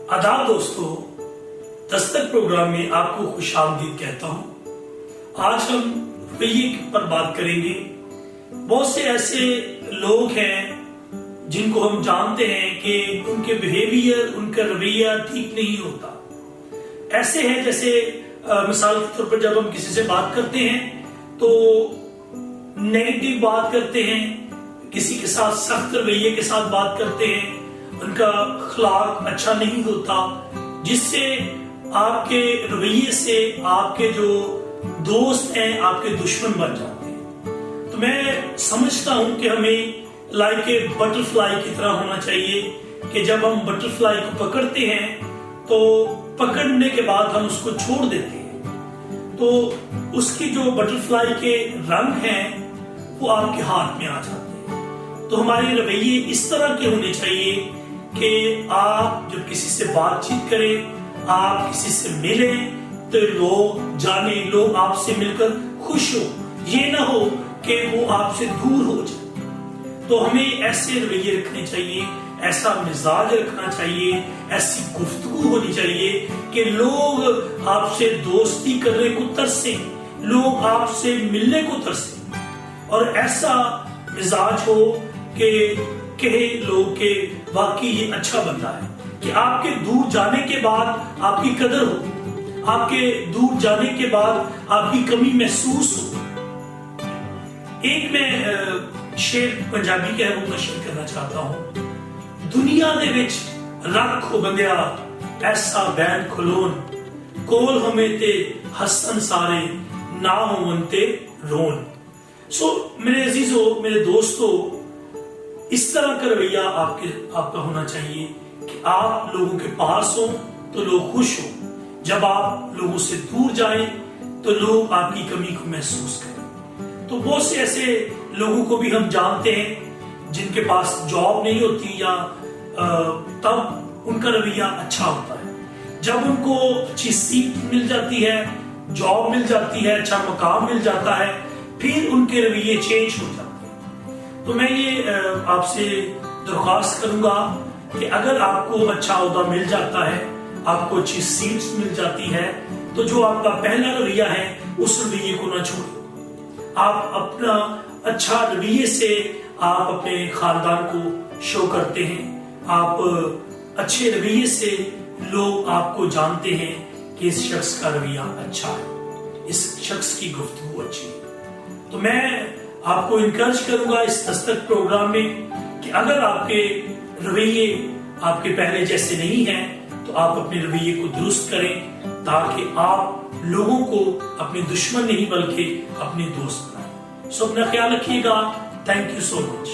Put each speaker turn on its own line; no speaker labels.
आदाब दोस्तों, दस्तक प्रोग्राम में आपको खुश आमदीद कहता हूं। आज हम रवैये पर बात करेंगे। बहुत से ऐसे लोग हैं जिनको हम जानते हैं कि उनके बिहेवियर, उनका रवैया ठीक नहीं होता। ऐसे हैं जैसे मिसाल के तौर पर जब हम किसी से बात करते हैं तो नेगेटिव बात करते हैं, किसी के साथ सख्त रवैये के साथ बात करते हैं, उनका अखलाक अच्छा नहीं होता, जिससे आपके रवैये से आपके जो दोस्त हैं आपके दुश्मन बन जाते हैं। तो मैं समझता हूं कि हमें लाइक ए बटरफ्लाई की तरह होना चाहिए कि जब हम बटरफ्लाई को पकड़ते हैं तो पकड़ने के बाद हम उसको छोड़ देते हैं तो उसकी जो बटरफ्लाई के रंग हैं वो आपके हाथ में आ जाते हैं। तो हमारे रवैये इस तरह के होने चाहिए कि आप जब किसी से बातचीत करें, आप किसी से मिलें तो लोग आपसे मिलकर खुश हो, ये ना हो कि वो आपसे दूर हो जाए। तो हमें ऐसे रवैये रखने चाहिए, ऐसा मिजाज रखना चाहिए, ऐसी गुफ्तगू होनी चाहिए कि लोग आपसे दोस्ती करने को तरसे, लोग आपसे मिलने को तरसे, और ऐसा मिजाज हो कि कहे लोग के वाकई ये अच्छा बंदा है, कि आपके दूर जाने के बाद आपकी कदर हो, आपके दूर जाने के बाद आपकी कमी महसूस हो। एक मैं शेर पंजाबी का है वो नशर करना चाहता हूं। दुनिया दे विच रख हो बंदिया ऐसा बैन खलोन, कोल हमें ते हसन सारे ना होवन ते रोन। सो मेरे अजीजों, मेरे दोस्तों, इस तरह का रवैया आपका होना चाहिए कि आप लोगों के पास हो तो लोग खुश हो, जब आप लोगों से दूर जाएं तो लोग आपकी कमी को महसूस करें। तो बहुत से ऐसे लोगों को भी हम जानते हैं जिनके पास जॉब नहीं होती या तब उनका रवैया अच्छा होता है। जब उनको अच्छी सीट मिल जाती है, जॉब मिल जाती है, अच्छा मकाम मिल जाता है, फिर उनके रवैये चेंज हो जाते हैं। तो मैं ये आपसे दरख्वास्त करूंगा कि अगर आपको अच्छा ओहदा मिल जाता है, आपको अच्छी सीट्स मिल जाती है, तो जो आपका पहला रवैया है उस रवैये को ना छोड़िए। आप अपना अच्छा रवैये से आप अपने खानदान को शो करते हैं, आप अच्छे रवैये से लोग आपको जानते हैं कि इस शख्स का रवैया अच्छा है, इस शख्स की गुफ्तगू अच्छी है। तो मैं आपको इनकरेज करूंगा इस दस्तक प्रोग्राम में कि अगर आपके रवैये आपके पहले जैसे नहीं हैं तो आप अपने रवैये को दुरुस्त करें ताकि आप लोगों को अपने दुश्मन नहीं बल्कि अपने दोस्त बनाएं। सो अपना ख्याल रखिएगा। Thank you so much.